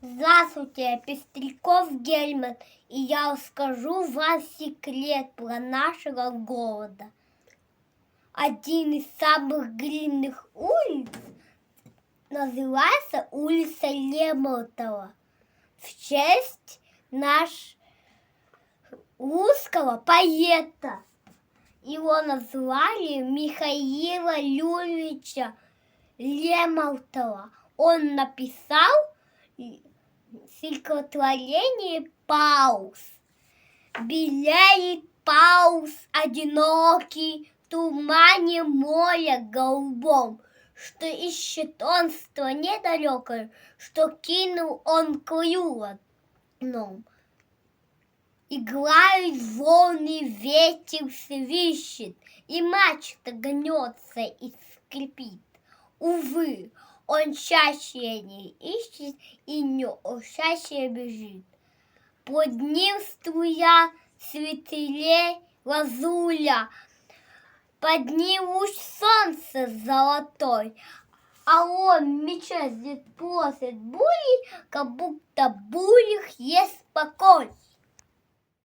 Здравствуйте, я Пестряков Гельман, и я расскажу вам секрет про нашего города. Один из самых длинных улиц называется улица Лермонтова в честь нашего русского поэта. Его назвали Михаила Юрьевича Лермонтова. Он написал стихотворение «Пауз». Белеет пауз одинокий в тумане моря голубом, что ищет он в стране далекой, что кинул он к одном. Играют волны, ветер свищет, и мачта гнется и скрипит. Увы, он чаще не ищет и не чаще бежит. Под ним струя светлей лазуря, под ним луч солнца золотой, а он мечется после бури, как будто в бурях есть покой.